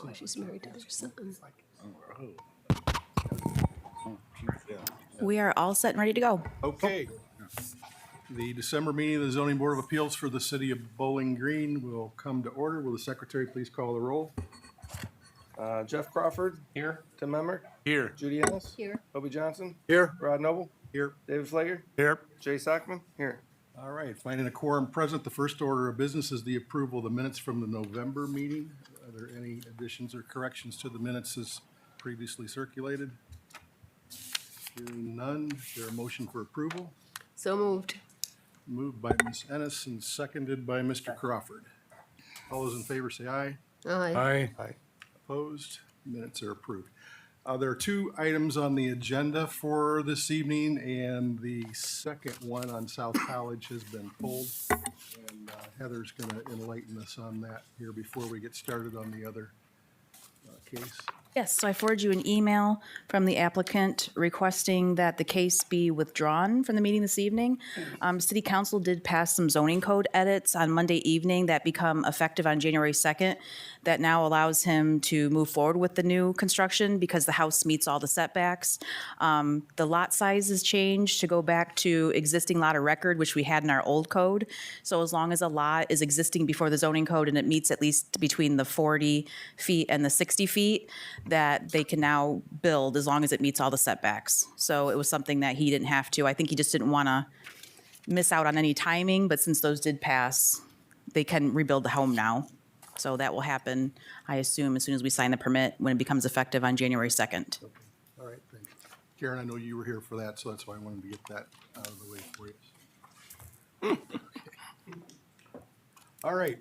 Oh, she's married to their son. We are all set and ready to go. Okay. The December meeting of the Zoning Board of Appeals for the City of Bowling Green will come to order. Will the secretary please call the roll? Jeff Crawford. Here. Tim Emmer. Here. Judy Ennis. Here. Obie Johnson. Here. Rod Noble. Here. David Flager. Here. Jay Sockman. Here. All right, finding a quorum present, the first order of business is the approval of the minutes from the November meeting. Are there any additions or corrections to the minutes as previously circulated? Hearing none, is there a motion for approval? So moved. Moved by Ms. Ennis and seconded by Mr. Crawford. All those in favor say aye. Aye. Aye. Opposed? Minutes are approved. There are two items on the agenda for this evening, and the second one on South College has been pulled. And Heather's going to enlighten us on that here before we get started on the other case. Yes, so I forwarded you an email from the applicant requesting that the case be withdrawn from the meeting this evening. City Council did pass some zoning code edits on Monday evening that become effective on January 2nd. That now allows him to move forward with the new construction because the house meets all the setbacks. The lot size is changed to go back to existing lot of record, which we had in our old code. So as long as a lot is existing before the zoning code and it meets at least between the 40 feet and the 60 feet, that they can now build as long as it meets all the setbacks. So it was something that he didn't have to. I think he just didn't want to miss out on any timing, but since those did pass, they can rebuild the home now. So that will happen, I assume, as soon as we sign the permit when it becomes effective on January 2nd. All right, thank you. Karen, I know you were here for that, so that's why I wanted to get that out of the way for you. Okay. All right.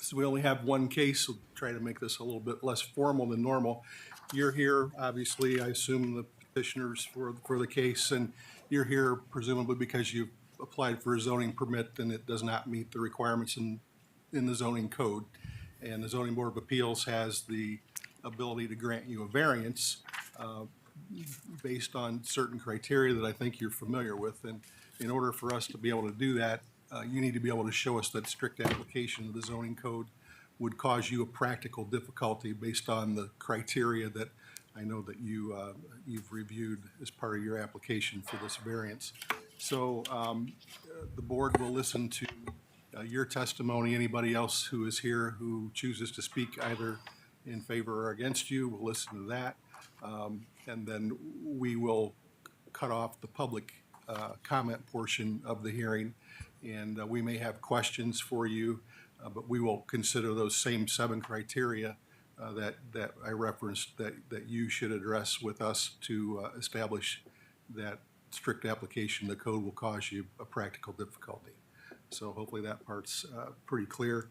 So we only have one case, so try to make this a little bit less formal than normal. You're here, obviously, I assume the petitioners for the case, and you're here presumably because you've applied for a zoning permit and it does not meet the requirements in the zoning code. And the Zoning Board of Appeals has the ability to grant you a variance based on certain criteria that I think you're familiar with. And in order for us to be able to do that, you need to be able to show us that strict application of the zoning code would cause you a practical difficulty based on the criteria that I know that you've reviewed as part of your application for this variance. So the board will listen to your testimony. Anybody else who is here who chooses to speak either in favor or against you, we'll listen to that. And then we will cut off the public comment portion of the hearing. And we may have questions for you, but we will consider those same 7 criteria that I referenced that you should address with us to establish that strict application of the code will cause you a practical difficulty. So hopefully that part's pretty clear.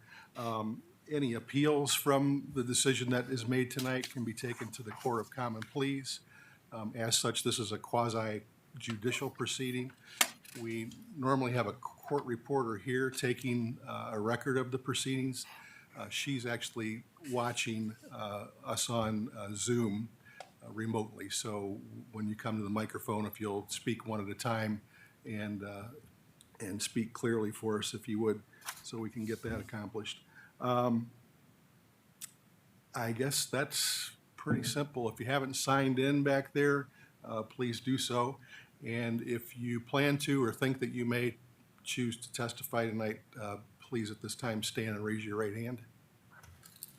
Any appeals from the decision that is made tonight can be taken to the Court of Common Pleas. As such, this is a quasi-judicial proceeding. We normally have a court reporter here taking a record of the proceedings. She's actually watching us on Zoom remotely. So when you come to the microphone, if you'll speak one at a time and speak clearly for us, if you would, so we can get that accomplished. I guess that's pretty simple. If you haven't signed in back there, please do so. And if you plan to or think that you may choose to testify tonight, please at this time stand and raise your right hand.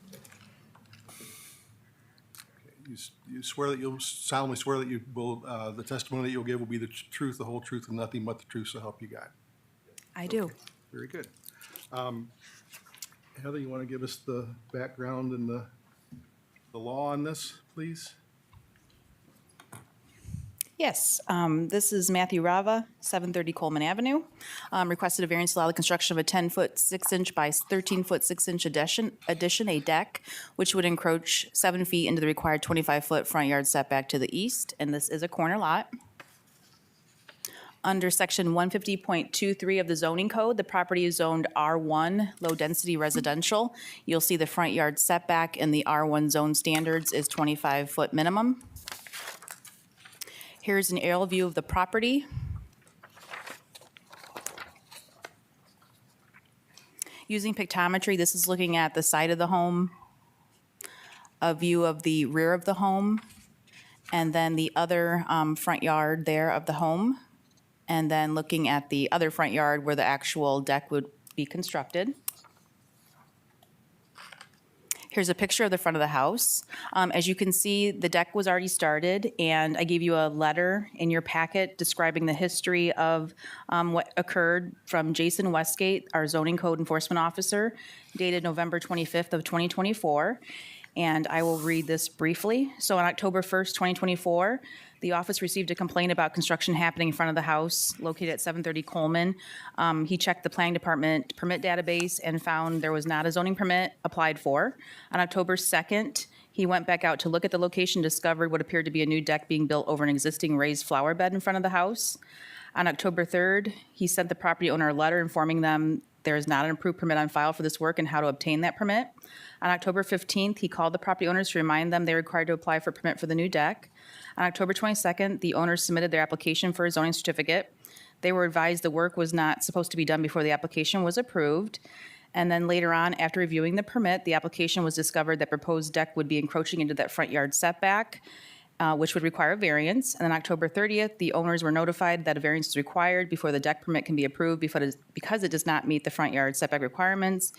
Okay. You swear that you'll solemnly swear that you will the testimony that you'll give will be the truth, the whole truth, and nothing but the truth, so help you God. I do. Okay. Very good. Heather, you want to give us the background and the law on this, please? Yes, this is Matthew Rava, 730 Coleman Avenue. Requested a variance to allow the construction of a 10-foot 6-inch by 13-foot 6-inch addition, a deck, which would encroach 7 feet into the required 25-foot front yard setback to the east, and this is a corner lot. Under section 150.23 of the zoning code, the property is zoned R1, low-density residential. You'll see the front yard setback in the R1 zone standards is 25-foot minimum. Here's an aerial view of the property. Using pictometry, this is looking at the side of the home, a view of the rear of the home, and then the other front yard there of the home, and then looking at the other front yard where the actual deck would be constructed. Here's a picture of the front of the house. As you can see, the deck was already started, and I gave you a letter in your packet describing the history of what occurred from Jason Westgate, our zoning code enforcement officer, dated November 25th of 2024. And I will read this briefly. So on October 1st, 2024, the office received a complaint about construction happening in front of the house located at 730 Coleman. He checked the planning department permit database and found there was not a zoning permit applied for. On October 2nd, he went back out to look at the location, discovered what appeared to be a new deck being built over an existing raised flower bed in front of the house. On October 3rd, he sent the property owner a letter informing them there is not an approved permit on file for this work and how to obtain that permit. On October 15th, he called the property owners to remind them they were required to apply for a permit for the new deck. On October 22nd, the owners submitted their application for a zoning certificate. They were advised the work was not supposed to be done before the application was approved. And then later on, after reviewing the permit, the application was discovered that proposed deck would be encroaching into that front yard setback, which would require a variance. And on October 30th, the owners were notified that a variance is required before the deck permit can be approved because it does not meet the front yard setback requirements.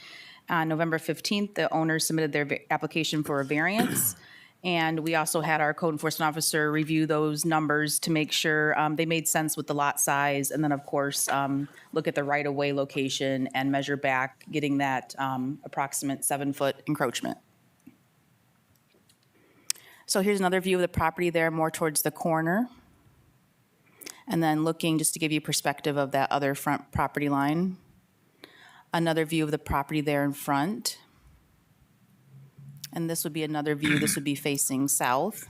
On November 15th, the owners submitted their application for a variance. And we also had our code enforcement officer review those numbers to make sure they made sense with the lot size. And then, of course, look at the right-of-way location and measure back, getting that approximate 7-foot encroachment. So here's another view of the property there, more towards the corner. And then looking, just to give you perspective of that other front property line. Another view of the property there in front. And this would be another view. This would be facing south.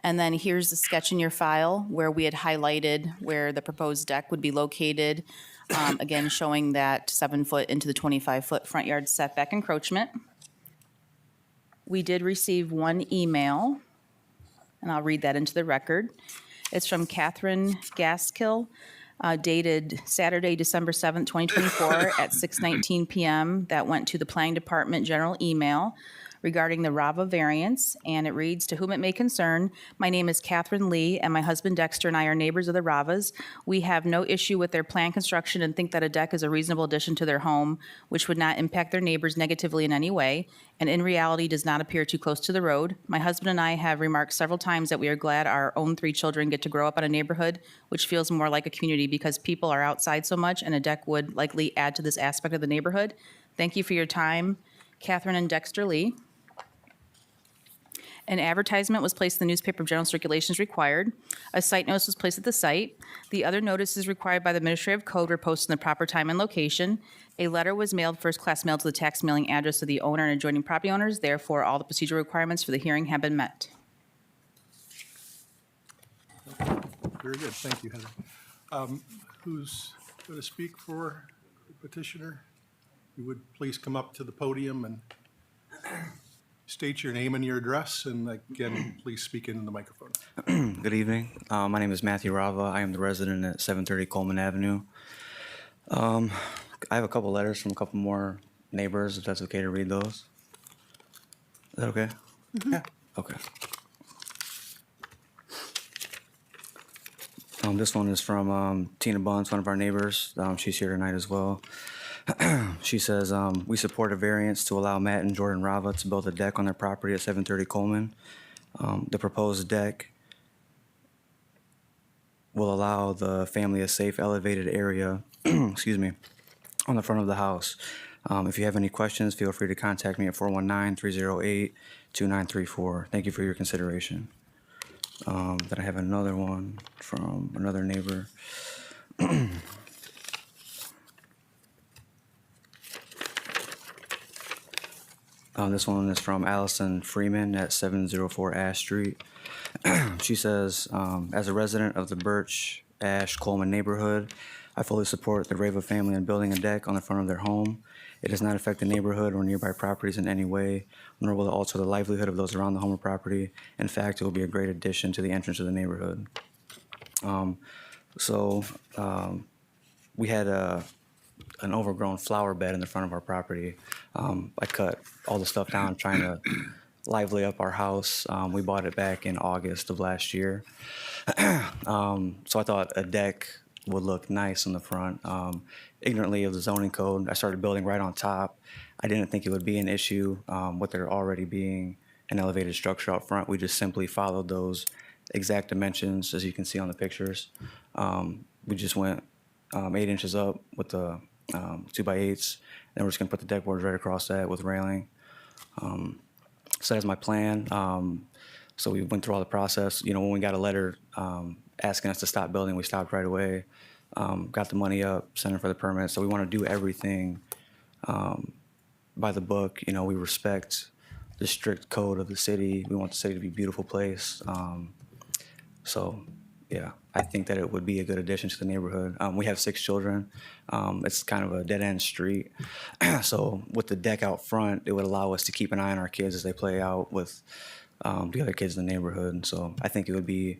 And then here's the sketch in your file where we had highlighted where the proposed deck would be located. Again, showing that 7-foot into the 25-foot front yard setback encroachment. We did receive one email, and I'll read that into the record. It's from Catherine Gaskill, dated Saturday, December 7th, 2024 at 6:19 p.m. That went to the Planning Department general email regarding the Rava variance, and it reads, "To whom it may concern, my name is Catherine Lee, and my husband Dexter and I are neighbors of the Ravas. We have no issue with their planned construction and think that a deck is a reasonable addition to their home, which would not impact their neighbors negatively in any way, and in reality does not appear too close to the road. My husband and I have remarked several times that we are glad our own 3 children get to grow up in a neighborhood which feels more like a community because people are outside so much, and a deck would likely add to this aspect of the neighborhood. Thank you for your time, Catherine and Dexter Lee." An advertisement was placed in the newspaper of general circulation as required. A site notice was placed at the site. The other notices required by the Administrative Code were posted in the proper time and location. A letter was mailed, first class mail, to the tax mailing address of the owner and adjoining property owners. Therefore, all the procedural requirements for the hearing have been met. Very good, thank you, Heather. Who's going to speak for the petitioner? You would please come up to the podium and state your name and your address, and again, please speak into the microphone. Good evening. My name is Matthew Rava. I am the resident at 730 Coleman Avenue. I have a couple letters from a couple more neighbors, if that's okay to read those. Is that okay? Yeah. Okay. This one is from Tina Buns, one of our neighbors. She's here tonight as well. She says, we support a variance to allow Matt and Jordan Rava to build a deck on their property at 730 Coleman. The proposed deck will allow the family a safe elevated area, excuse me, on the front of the house. If you have any questions, feel free to contact me at 419-308-2934. Thank you for your consideration. Then I have another one from another neighbor. This one is from Allison Freeman at 704 Ash Street. She says, as a resident of the Birch Ash Coleman neighborhood, I fully support the Rava family in building a deck on the front of their home. It does not affect the neighborhood or nearby properties in any way, nor will it alter the livelihood of those around the home or property. In fact, it will be a great addition to the entrance of the neighborhood. We had a an overgrown flower bed in the front of our property. I cut all the stuff down trying to lively up our house. We bought it back in August of last year. So I thought a deck would look nice in the front. Ignorantly of the zoning code, I started building right on top. I didn't think it would be an issue with there already being an elevated structure out front. We just simply followed those exact dimensions, as you can see on the pictures. We just went 8 inches up with the 2x8s. Then we're just gonna put the deck boards right across that with railing. So that's my plan. So we went through all the process. You know, when we got a letter asking us to stop building, we stopped right away. Got the money up, sent in for the permit. So we want to do everything by the book. You know, we respect the strict code of the city. We want the city to be a beautiful place. So, yeah, I think that it would be a good addition to the neighborhood. We have 6 children. It's kind of a dead-end street. So with the deck out front, it would allow us to keep an eye on our kids as they play out with the other kids in the neighborhood. And so I think it would be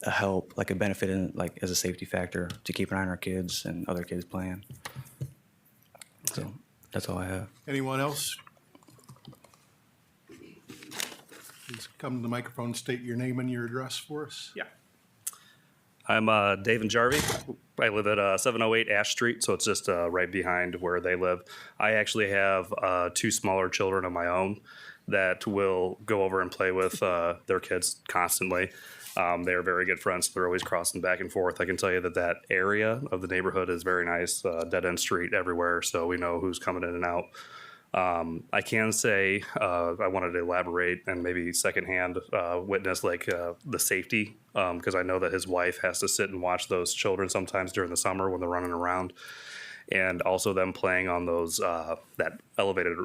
a help, like a benefit in, like, as a safety factor to keep an eye on our kids and other kids playing. So that's all I have. Anyone else? Please come to the microphone, state your name and your address for us. Yeah. I'm Dave Jarvie. I live at 708 Ash Street, so it's just right behind where they live. I actually have 2 smaller children of my own that will go over and play with their kids constantly. They are very good friends. They're always crossing back and forth. I can tell you that that area of the neighborhood is very nice, dead-end street everywhere, so we know who's coming in and out. I can say I wanted to elaborate and maybe secondhand witness like the safety, because I know that his wife has to sit and watch those children sometimes during the summer when they're running around, and also them playing on those that elevated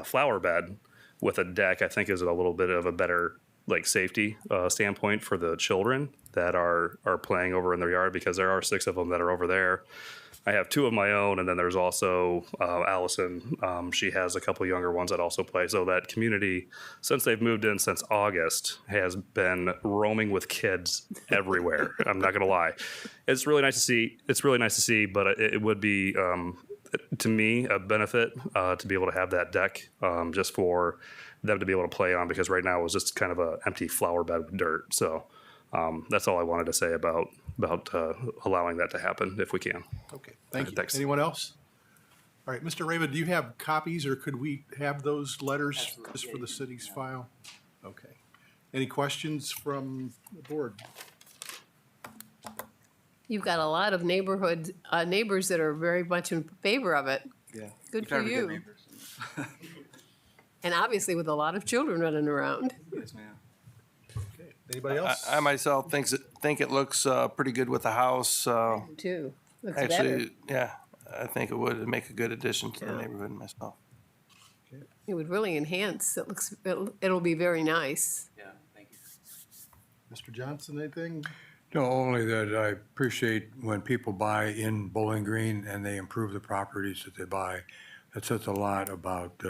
flower bed with a deck. I think is a little bit of a better like safety standpoint for the children that are playing over in their yard, because there are 6 of them that are over there. I have 2 of my own, and then there's also Allison. She has a couple younger ones that also play. So that community, since they've moved in since August, has been roaming with kids everywhere. I'm not gonna lie. It's really nice to see. It's really nice to see, but it would be to me a benefit to be able to have that deck just for them to be able to play on, because right now it was just kind of an empty flower bed with dirt. So that's all I wanted to say about allowing that to happen if we can. Okay, thank you. Thanks. Anyone else? All right, Mr. Raymond, do you have copies, or could we have those letters just for the city's file? Okay. Any questions from the board? You've got a lot of neighbors that are very much in favor of it. Yeah. Good for you. And obviously with a lot of children running around. Yes, ma'am. Okay, anybody else? I myself think it looks pretty good with the house. Too. Looks better. Actually, yeah, I think it would make a good addition to the neighborhood myself. It would really enhance. It'll be very nice. Yeah, thank you. Mr. Johnson, anything? No, only that I appreciate when people buy in Bowling Green and they improve the properties that they buy. That says a lot about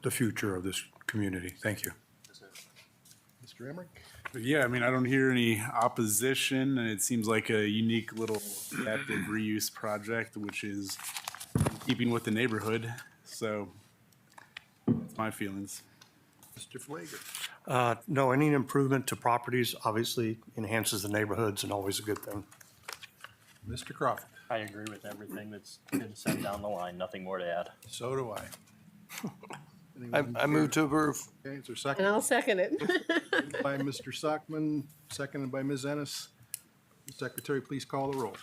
the future of this community. Thank you. Mr. Emmerich? Yeah, I mean, I don't hear any opposition, and it seems like a unique little adaptive reuse project, which is in keeping with the neighborhood. So that's my feelings. Mr. Flagler? No, any improvement to properties obviously enhances the neighborhoods and always a good thing. Mr. Crawford? I agree with everything that's been said down the line. Nothing more to add. So do I. I move to approve. Okay, is there a And second? I'll second it. Moved by Mr. Sockman, seconded by Ms. Ennis. Secretary, please call the roll.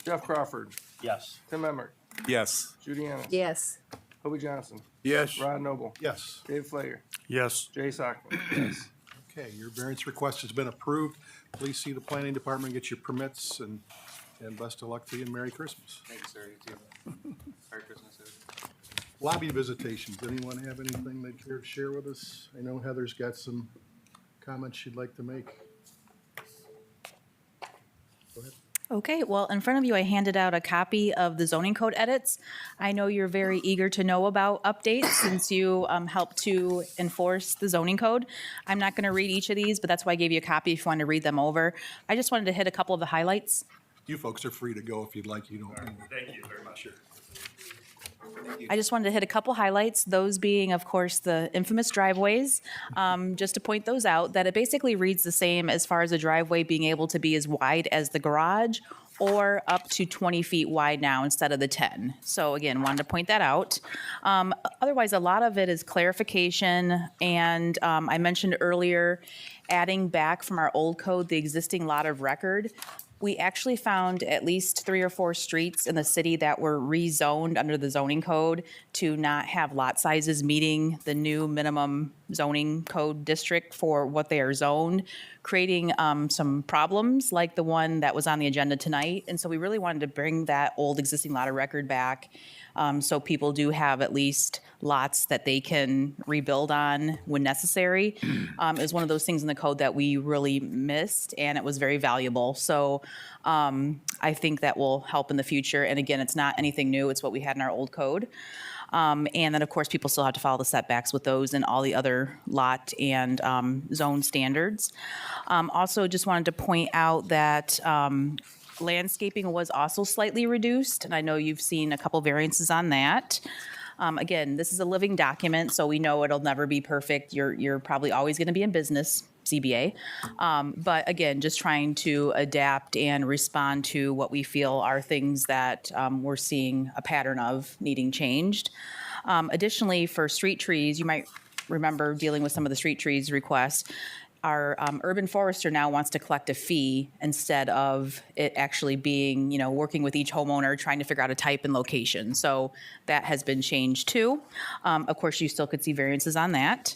Jeff Crawford, Yes. Tim Emmerich, Yes. Judy Annis, Yes. Kobe Johnson, Yes. Rod Noble, Yes. Dave Flager, Yes. Jay Sockman. Yes. Okay, your variance request has been approved. Please see the planning department, get your permits, and best of luck to you, and Merry Christmas. Thank you, sir. You too. Merry Christmas, sir. Lobby visitations, anyone have anything they'd care to share with us? I know Heather's got some comments she'd like to make. Go ahead. Okay, well, in front of you, I handed out a copy of the zoning code edits. I know you're very eager to know about updates since you helped to enforce the zoning code. I'm not going to read each of these, but that's why I gave you a copy if you want to read them over. I just wanted to hit a couple of the highlights. You folks are free to go if you'd like. You don't. Thank you very much. I just wanted to hit a couple highlights, those being, of course, the infamous driveways. Just to point those out, that it basically reads the same as far as the driveway being able to be as wide as the garage or up to 20 feet wide now instead of the 10. So again, wanted to point that out. Otherwise, a lot of it is clarification, and I mentioned earlier adding back from our old code the existing lot of record. We actually found at least 3 or 4 streets in the city that were rezoned under the zoning code to not have lot sizes meeting the new minimum zoning code district for what they are zoned, creating some problems like the one that was on the agenda tonight. And so we really wanted to bring that old existing lot of record back, so people do have at least lots that they can rebuild on when necessary. It was one of those things in the code that we really missed, and it was very valuable. So I think that will help in the future. And again, it's not anything new. It's what we had in our old code. And then, of course, people still have to follow the setbacks with those and all the other lot and zone standards. Also, just wanted to point out that landscaping was also slightly reduced, and I know you've seen a couple variances on that. Again, this is a living document, so we know it'll never be perfect. You're probably always going to be in business, CBA. But again, just trying to adapt and respond to what we feel are things that we're seeing a pattern of needing changed. Additionally, for street trees, you might remember dealing with some of the street trees requests. Our urban forester now wants to collect a fee instead of it actually being, working with each homeowner, trying to figure out a type and location. So that has been changed too. Of course, you still could see variances on that.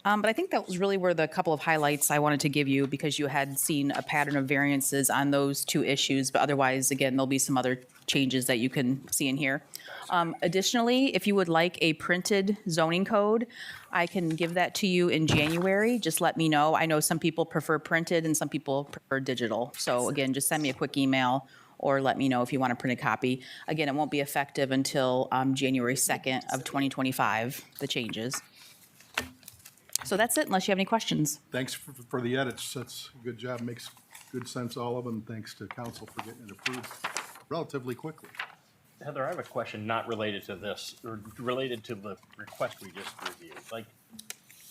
But I think that was really where the couple of highlights I wanted to give you, because you had seen a pattern of variances on those 2 issues. But otherwise, again, there'll be some other changes that you can see in here. Additionally, if you would like a printed zoning code, I can give that to you in January. Just let me know. I know some people prefer printed and some people prefer digital. So again, just send me a quick email or let me know if you want to print a copy. Again, it won't be effective until January 2nd of 2025, the changes. So that's it, unless you have any questions. Thanks for the edits. That's a good job. Makes good sense, all of them. Thanks to council for getting it approved relatively quickly. Heather, I have a question not related to this, or related to the request we just reviewed. Like,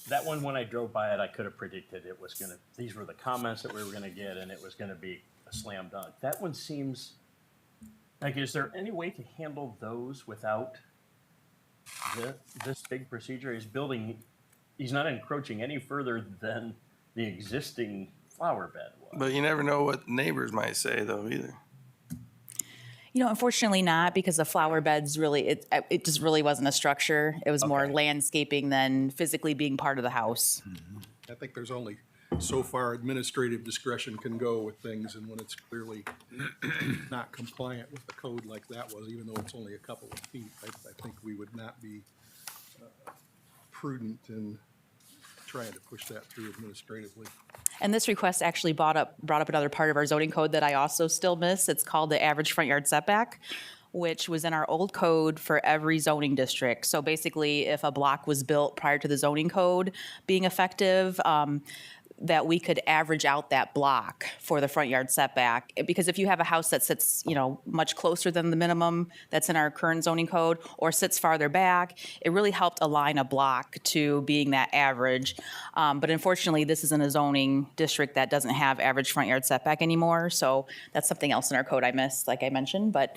that one, when I drove by it, I could have predicted it was gonna, these were the comments that we were gonna get, and it was gonna be a slam dunk. That one seems, like, is there any way to handle those without this big procedure? He's not encroaching any further than the existing flower bed was. But you never know what neighbors might say though either. Unfortunately not, because the flower beds really, it just really wasn't a structure. It was more Okay. landscaping than physically being part of the house. I think there's only so far administrative discretion can go with things, and when it's clearly not compliant with the code like that was, even though it's only a couple of feet, I think we would not be prudent in trying to push that through administratively. And this request actually brought up another part of our zoning code that I also still miss. It's called the average front yard setback, which was in our old code for every zoning district. So basically, if a block was built prior to the zoning code being effective, that we could average out that block for the front yard setback. Because if you have a house that sits, much closer than the minimum that's in our current zoning code, or sits farther back, it really helped align a block to being that average. But unfortunately, this is in a zoning district that doesn't have average front yard setback anymore. So that's something else in our code I missed, like I mentioned. But,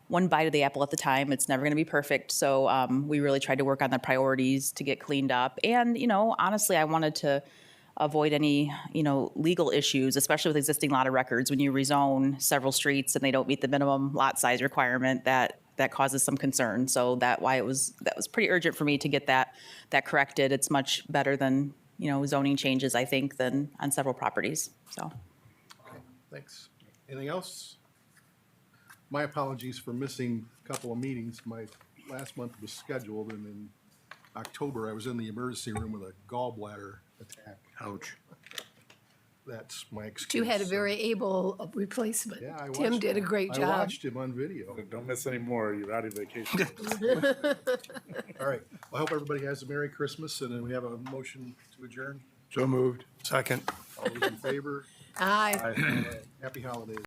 one bite of the apple at the time. It's never going to be perfect. So we really tried to work on the priorities to get cleaned up. And, honestly, I wanted to avoid any, legal issues, especially with existing lot of records. When you rezone several streets and they don't meet the minimum lot size requirement, that causes some concern. So that was pretty urgent for me to get that corrected. It's much better than, zoning changes, I think, than on several properties. So. Thanks. Anything else? My apologies for missing a couple of meetings. My last month was scheduled, and in October, I was in the emergency room with a gallbladder attack. Ouch. that's my excuse. But you had a So, very able replacement. yeah, Tim did a great I job. watched him on video. Don't miss any more. You're out of vacation. All right. Well, I hope everybody has a Merry Christmas, and then we have a motion to adjourn. So moved. Second. All those in favor? Aye. Happy holidays.